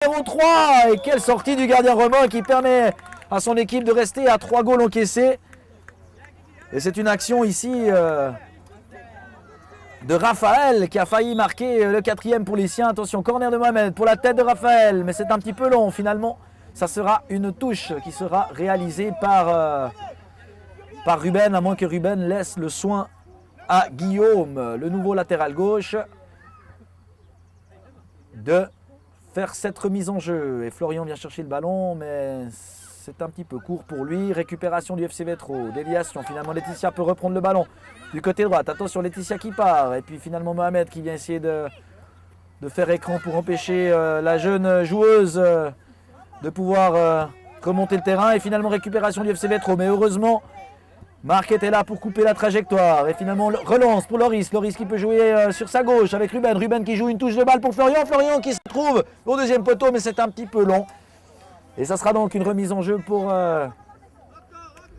numéro 3. Et quelle sortie du gardien romain qui permet à son équipe de rester à 3 goals encaissés. Et c'est une action ici de Raphaël qui a failli marquer le 4e pour les siens. Attention, corner de Mohamed pour la tête de Raphaël, mais c'est un petit peu long finalement. Ça sera une touche qui sera réalisée par Ruben, à moins que Ruben laisse le soin à Guillaume, le nouveau latéral gauche, de faire cette remise en jeu. Et Florian vient chercher le ballon, mais c'est un petit peu court pour lui. Récupération du FC Vétro, déviation. Finalement, Laetitia peut reprendre le ballon du côté droit. Attention, Laetitia qui part. Et puis finalement, Mohamed qui vient essayer de faire écran pour empêcher la jeune joueuse de pouvoir remonter le terrain. Et finalement, récupération du FC Vétro. Mais heureusement, Marc était là pour couper la trajectoire. Et finalement, relance pour Loris. Loris qui peut jouer sur sa gauche avec Ruben. Ruben qui joue une touche de balle pour Florian. Florian qui se trouve au deuxième poteau, mais c'est un petit peu long. Et ça sera donc une remise en jeu pour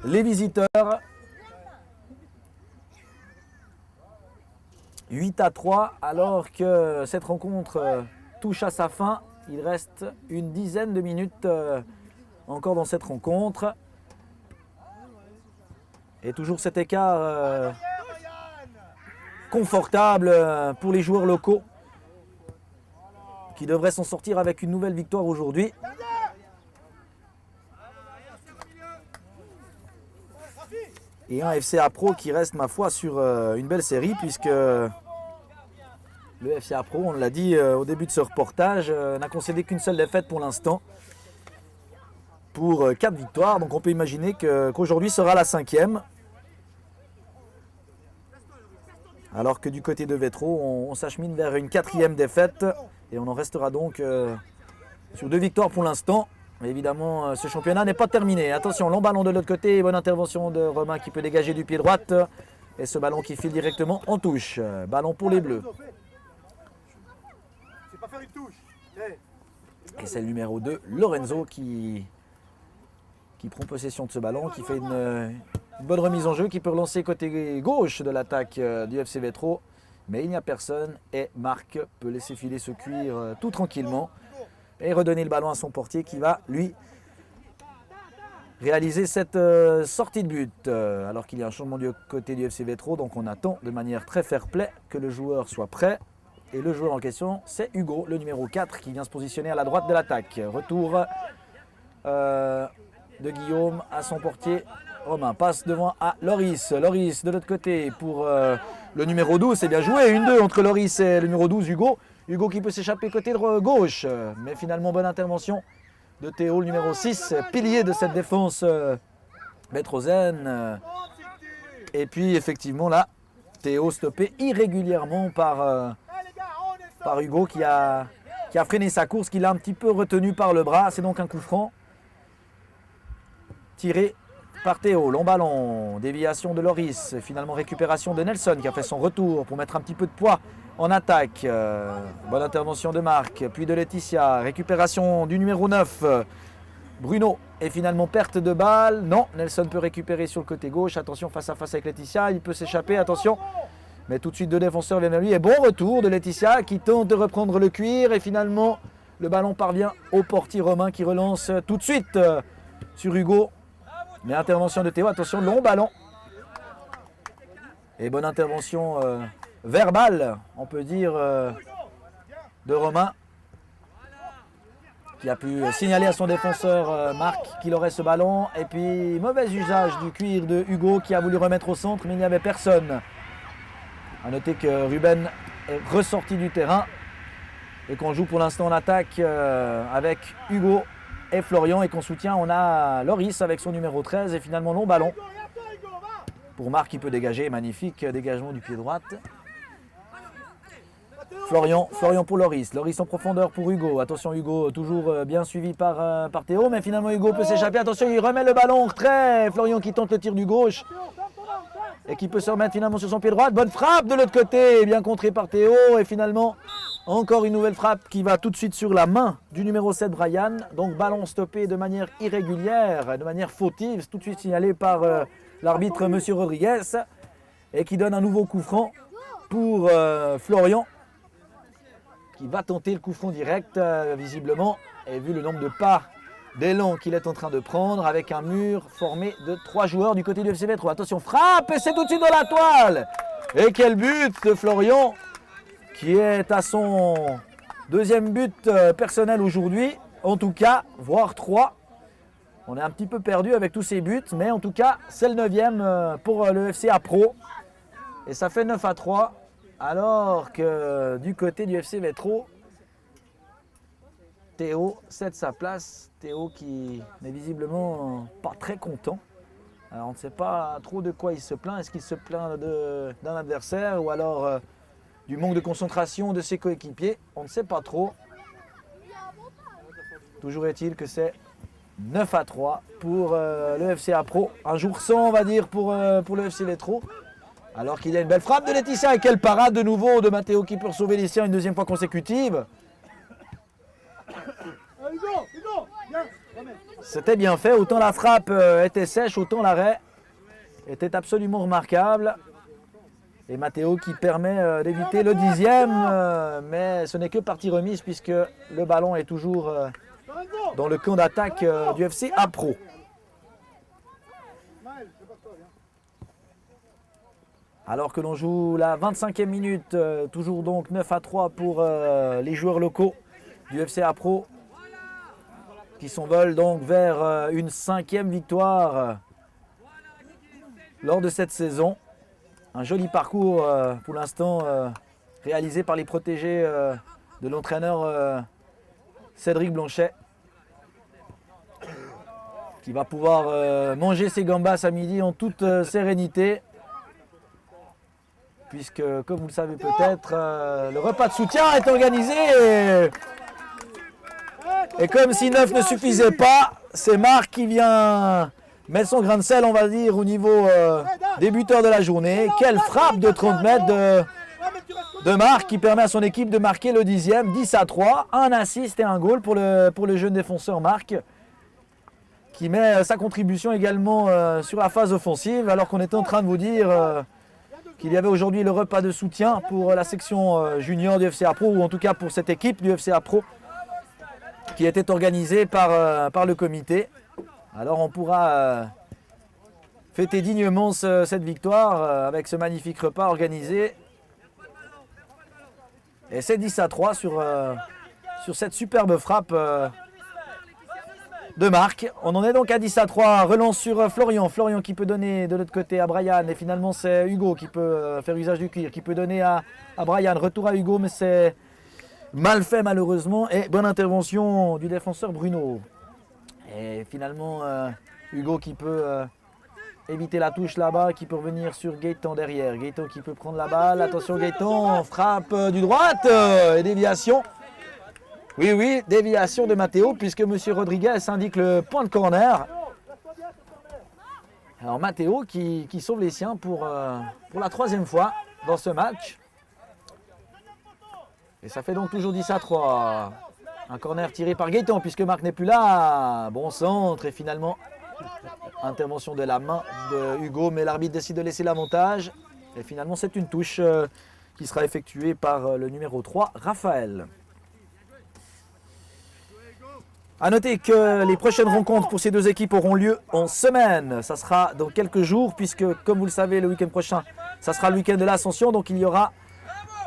les visiteurs. 8-3, alors que cette rencontre touche à sa fin. Il reste une dizaine de minutes encore dans cette rencontre. Et toujours cet écart confortable pour les joueurs locaux qui devraient s'en sortir avec une nouvelle victoire aujourd'hui. Et un FCA Pro qui reste, ma foi, sur une belle série, puisque le FCA Pro, on l'a dit au début de ce reportage, n'a concédé qu'une seule défaite pour l'instant, pour 4 victoires. Donc on peut imaginer qu'aujourd'hui sera la 5e. Alors que du côté de Vétro, on s'achemine vers une 4e défaite. Et on en restera donc sur 2 victoires pour l'instant. Mais évidemment, ce championnat n'est pas terminé. Attention, long ballon de l'autre côté. Bonne intervention de Romain qui peut dégager du pied droite. Et ce ballon qui file directement en touche. Ballon pour les Bleus. Et c'est le numéro 2, Lorenzo, qui prend possession de ce ballon, qui fait une bonne remise en jeu, qui peut relancer côté gauche de l'attaque du FC Vétro. Mais il n'y a personne et Marc peut laisser filer ce cuir tout tranquillement. Et redonner le ballon à son portier qui va, lui, réaliser cette sortie de but. Alors qu'il y a un changement du côté du FC Vétro, donc on attend de manière très fair-play que le joueur soit prêt. Et le joueur en question, c'est Hugo, le numéro 4, qui vient se positionner à la droite de l'attaque. Retour de Guillaume à son portier. Romain passe devant à Loris. Loris de l'autre côté pour le numéro 12. C'est bien joué, 1-2 entre Loris et le numéro 12, Hugo. Hugo qui peut s'échapper côté gauche, mais finalement bonne intervention de Théo, le numéro 6, pilier de cette défense vétrosienne. Et puis effectivement là, Théo stoppé irrégulièrement par Hugo qui a freiné sa course, qui l'a un petit peu retenu par le bras. C'est donc un coup franc tiré par Théo. Long ballon, déviation de Loris, finalement récupération de Nelson qui a fait son retour pour mettre un petit peu de poids en attaque. Bonne intervention de Marc, puis de Laetitia. Récupération du numéro 9, Bruno. Et finalement perte de balle. Non, Nelson peut récupérer sur le côté gauche. Attention, face à face avec Laetitia. Il peut s'échapper, attention. Mais tout de suite, 2 défenseurs viennent à lui. Et bon retour de Laetitia qui tente de reprendre le cuir. Et finalement, le ballon parvient au portier Romain qui relance tout de suite sur Hugo. Mais intervention de Théo. Attention, long ballon. Et bonne intervention verbal, on peut dire, de Romain, qui a pu signaler à son défenseur Marc qu'il aurait ce ballon. Et puis mauvais usage du cuir de Hugo qui a voulu remettre au centre, mais il n'y avait personne. A noter que Ruben est ressorti du terrain et qu'on joue pour l'instant en attaque avec Hugo et Florian, et qu'on soutient, on a Loris avec son numéro 13 et finalement long ballon pour Marc qui peut dégager. Magnifique dégagement du pied droite. Florian pour Loris. Loris en profondeur pour Hugo. Attention, Hugo toujours bien suivi par Théo, mais finalement Hugo peut s'échapper. Attention, il remet le ballon en retrait. Florian qui tente le tir du gauche et qui peut se remettre finalement sur son pied droit. Bonne frappe de l'autre côté, bien contré par Théo. Et finalement, encore une nouvelle frappe qui va tout de suite sur la main du numéro 7, Brian. Donc ballon stoppé de manière irrégulière, de manière fautive, tout de suite signalé par l'arbitre Monsieur Rodriguez. Et qui donne un nouveau coup franc pour Florian, qui va tenter le coup franc direct, visiblement. Et vu le nombre de pas d'élan qu'il est en train de prendre, avec un mur formé de 3 joueurs du côté du FC Vétro. Attention, frappe, et c'est tout de suite dans la toile. Et quel but de Florian, qui est à son deuxième but personnel aujourd'hui. En tout cas, voire 3. On est un petit peu perdu avec tous ces buts, mais en tout cas, c'est le 9e pour le FC Pro. Et ça fait 9-3, alors que du côté du FC Vétro, Théo cède sa place. Théo qui n'est visiblement pas très content. Alors on ne sait pas trop de quoi il se plaint. Est-ce qu'il se plaint d'un adversaire ou alors du manque de concentration de ses coéquipiers? On ne sait pas trop. Toujours est-il que c'est 9-3 pour le FC Pro. Un jour sans, on va dire, pour le FC Vétro. Alors qu'il y a une belle frappe de Laetitia et quelle parade de nouveau de Matteo qui peut sauver les siens une deuxième fois consécutive. C'était bien fait, autant la frappe était sèche, autant l'arrêt était absolument remarquable. Et Matteo qui permet d'éviter le 10e, mais ce n'est que partie remise puisque le ballon est toujours dans le camp d'attaque du FC Pro. Alors que l'on joue la 25e minute, toujours donc 9-3 pour les joueurs locaux du FC Pro, qui s'envolent donc vers une 5e victoire lors de cette saison. Un joli parcours pour l'instant réalisé par les protégés de l'entraîneur Cédric Blanchet, qui va pouvoir manger ses gambas à midi en toute sérénité. Puisque, comme vous le savez peut-être, le repas de soutien est organisé. Et comme si 9 ne suffisait pas, c'est Marc qui vient mettre son grain de sel, on va dire, au niveau des buteurs de la journée. Quelle frappe de 30 mètres de Marc qui permet à son équipe de marquer le 10e, 10-3. Un assist et un goal pour le jeune défenseur Marc, qui met sa contribution également sur la phase offensive, alors qu'on était en train de vous dire qu'il y avait aujourd'hui le repas de soutien pour la section junior du FC Pro, ou en tout cas pour cette équipe du FC Pro qui était organisée par le comité. Alors on pourra fêter dignement cette victoire avec ce magnifique repas organisé. Et c'est 10-3 sur cette superbe frappe de Marc. On en est donc à 10-3. Relance sur Florian. Florian qui peut donner de l'autre côté à Brian. Et finalement, c'est Hugo qui peut faire usage du cuir, qui peut donner à Brian. Retour à Hugo, mais c'est mal fait malheureusement. Et bonne intervention du défenseur Bruno. Et finalement, Hugo qui peut éviter la touche là-bas, qui peut revenir sur Gaëtan derrière. Gaëtan qui peut prendre la balle. Attention Gaëtan, frappe du droite et déviation. Oui, déviation de Matteo, puisque M. Rodriguez indique le point de corner. Alors Matteo qui sauve les siens pour la 3e fois dans ce match. Et ça fait donc toujours 10-3. Un corner tiré par Gaëtan, puisque Marc n'est plus là. Bon centre, et finalement, intervention de la main de Hugo, mais l'arbitre décide de laisser l'avantage. Et finalement, c'est une touche qui sera effectuée par le numéro 3, Raphaël. A noter que les prochaines rencontres pour ces deux équipes auront lieu en semaine. Ça sera dans quelques jours, puisque comme vous le savez, le week-end prochain, ça sera le week-end de l'Ascension. Donc il y aura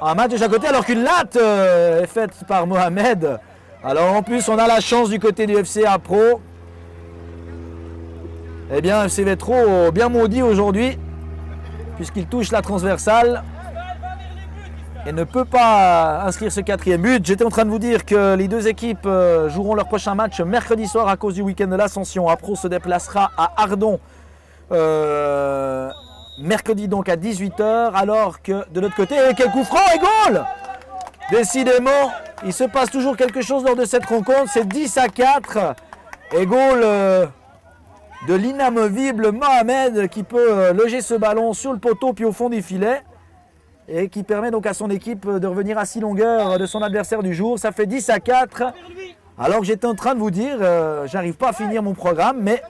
un match de chaque côté, alors qu'une latte est faite par Mohamed. Alors en plus, on a la chance du côté du FC Pro. Eh bien, FC Vétro bien maudit aujourd'hui, puisqu'il touche la transversale et ne peut pas inscrire ce 4e but. J'étais en train de vous dire que les deux équipes joueront leur prochain match mercredi soir à cause du week-end de l'Ascension. Pro se déplacera à Ardon mercredi donc à 18h, alors que de l'autre côté, quel coup franc et goal! Décidément, il se passe toujours quelque chose lors de cette rencontre. C'est 10-4 et goal de l'inamovible Mohamed qui peut loger ce ballon sur le poteau puis au fond du filet. Et qui permet donc à son équipe de revenir à 6 longueurs de son adversaire du jour. Ça fait 10-4. Alors que j'étais en train de vous dire, j'arrive pas à finir mon programme, mais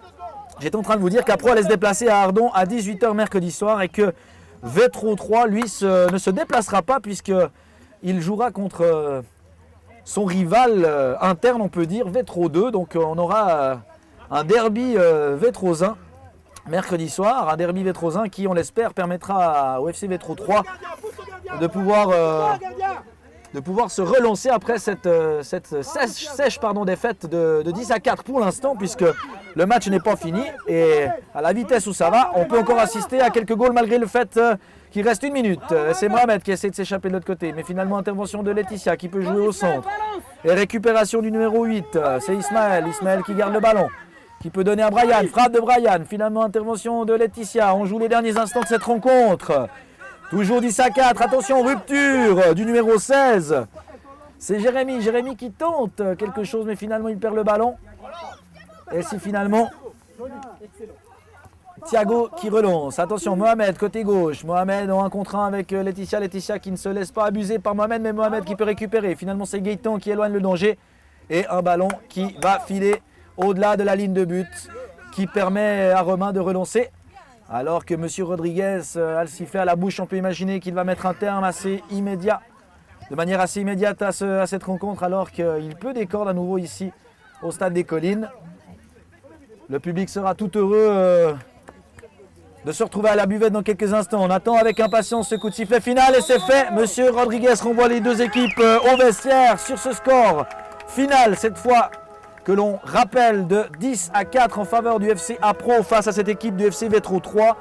j'étais en train de vous dire qu'Apro allait se déplacer à Ardon à 18h mercredi soir et que Vétro 3, lui, ne se déplacera pas puisqu'il jouera contre son rival interne, on peut dire, Vétro 2. Donc on aura un derby vétrosin mercredi soir, un derby vétrosin qui, on l'espère, permettra au FC Vétro 3 de pouvoir se relancer après cette sèche défaite de 10-4 pour l'instant, puisque le match n'est pas fini. Et à la vitesse où ça va, on peut encore assister à quelques goals malgré le fait qu'il reste 1 minute. C'est Mohamed qui essaie de s'échapper de l'autre côté, mais finalement intervention de Laetitia qui peut jouer au centre. Et récupération du numéro 8, c'est Ismaël qui garde le ballon, qui peut donner à Brian, frappe de Brian. Finalement intervention de Laetitia, on joue les derniers instants de cette rencontre. Toujours 10-4, attention, rupture du numéro 16. C'est Jérémy qui tente quelque chose, mais finalement il perd le ballon. Et c'est finalement Thiago qui relance. Attention, Mohamed côté gauche. Mohamed en 1 contre 1 avec Laetitia. Laetitia qui ne se laisse pas abuser par Mohamed, mais Mohamed qui peut récupérer. Finalement c'est Gaëtan qui éloigne le danger. Et un ballon qui va filer au-delà de la ligne de but, qui permet à Romain de relancer. Alors que M. Rodriguez a le sifflet à la bouche, on peut imaginer qu'il va mettre un terme de manière assez immédiate à cette rencontre, alors qu'il peut décordre à nouveau ici au Stade des Collines. Le public sera tout heureux de se retrouver à la buvette dans quelques instants. On attend avec impatience ce coup de sifflet final et c'est fait. M. Rodriguez renvoie les deux équipes au vestiaire sur ce score final, cette fois que l'on rappelle de 10-4 en faveur du FC Apro face à cette équipe du FC Vétro 3.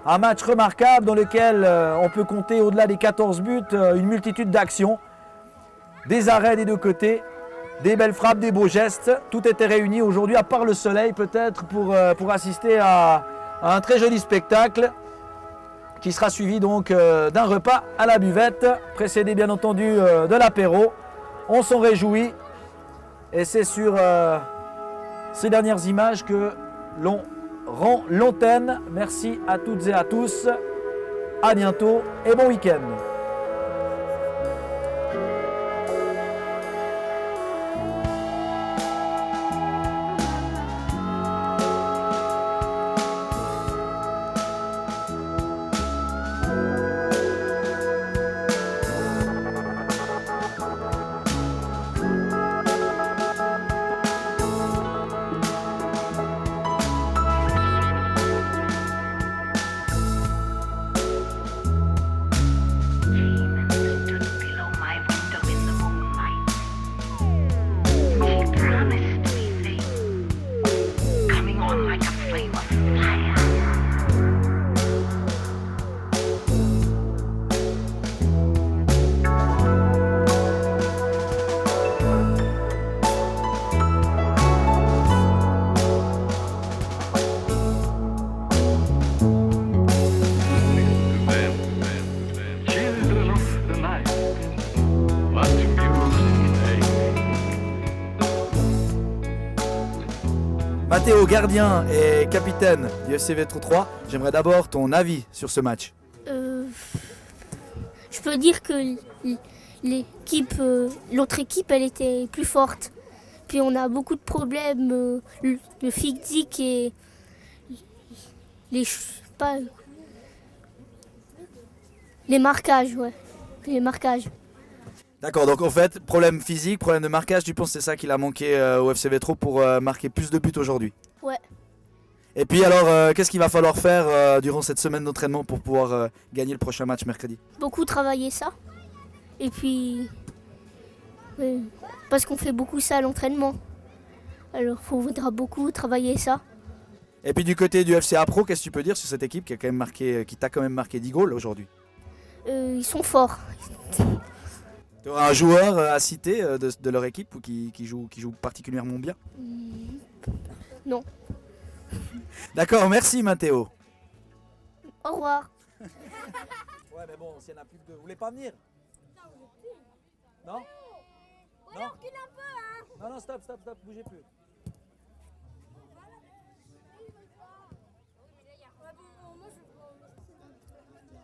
Un match remarquable dans lequel on peut compter au-delà des 14 buts, une multitude d'actions, des arrêts des deux côtés, des belles frappes, des beaux gestes. Tout était réuni aujourd'hui, à part le soleil peut-être, pour assister à un très joli spectacle qui sera suivi donc d'un repas à la buvette, précédé bien entendu de l'apéro. On s'en réjouit. Et c'est sur ces dernières images que l'on rend l'antenne. Merci à toutes et à tous. À bientôt et bon week-end. Mathéo, gardien et capitaine du FC Vétro 3, j'aimerais d'abord ton avis sur ce match. Je peux dire que l'autre équipe, elle était plus forte. Puis on a beaucoup de problèmes, le physique et les marquages, ouais. Les marquages. D'accord, donc en fait, problème physique, problème de marquage, tu penses que c'est ça qu'il a manqué au FC Vétro pour marquer plus de buts aujourd'hui? Ouais. Et puis alors, qu'est-ce qu'il va falloir faire durant cette semaine d'entraînement pour pouvoir gagner le prochain match mercredi? Beaucoup travailler ça. Et puis, parce qu'on fait beaucoup ça à l'entraînement. Alors, il faudra beaucoup travailler ça. Et puis du côté du FC Apro, qu'est-ce que tu peux dire sur cette équipe qui t'a quand même marqué 10 goals aujourd'hui? Ils sont forts. Tu auras un joueur à citer de leur équipe ou qui joue particulièrement bien? Non. D'accord, merci Mathéo. Au revoir. Ouais, mais bon, s'il n'y en a plus que deux, vous voulez pas venir? Non? Ouais, on recule un peu, hein. Non, stop, bougez plus.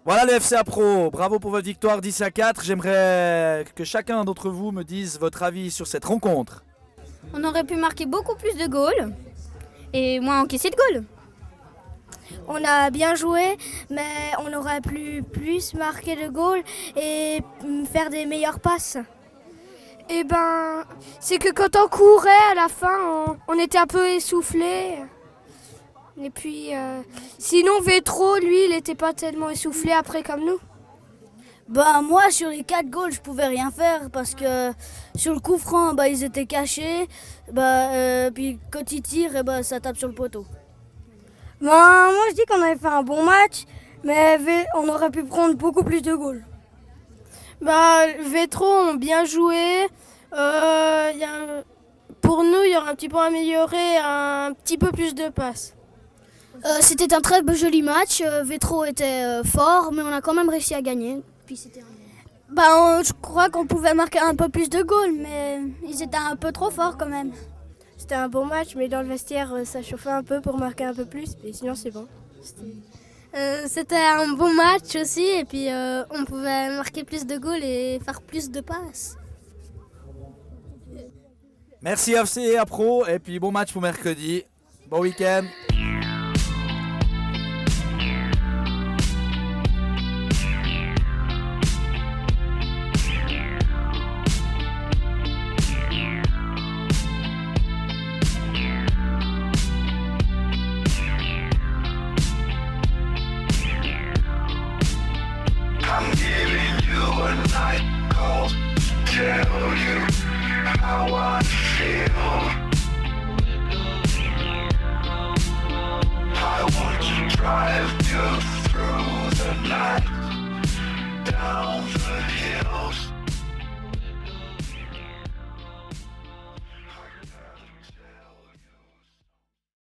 Voilà le FC Apro, bravo pour votre victoire 10-4. J'aimerais que chacun d'entre vous me dise votre avis sur cette rencontre. On aurait pu marquer beaucoup plus de goals et moins encaisser de goals. On a bien joué, mais on aurait pu plus marquer de goals et faire des meilleures passes. Eh ben, c'est que quand on courait à la fin, on était un peu essoufflé. Et puis, sinon Vétro, lui, il n'était pas tellement essoufflé après comme nous. Bah moi sur les 4 goals je pouvais rien faire parce que sur le coup franc bah, ils étaient cachés, puis quand ils tirent bah, ça tape sur le poteau. Ben, moi je dis qu'on avait fait un bon match, mais on aurait pu prendre beaucoup plus de goals. Bah, Vétro ont bien joué. Pour nous, il y aura un petit peu amélioré, un petit peu plus de passes. C'était un très joli match. Vétro était fort, mais on a quand même réussi à gagner. Puis c'était Je crois qu'on pouvait marquer un peu plus de goals, mais ils étaient un peu trop forts quand même. C'était un bon match, mais dans le vestiaire, ça chauffait un peu pour marquer un peu plus. Mais sinon, c'est bon. C'était un bon match aussi, et puis on pouvait marquer plus de goals et faire plus de passes. Merci FC et Apro, et puis bon match pour mercredi. Bon week-end. I'm giving you a night call to tell you how I feel. I want to drive you through the night, down the hills.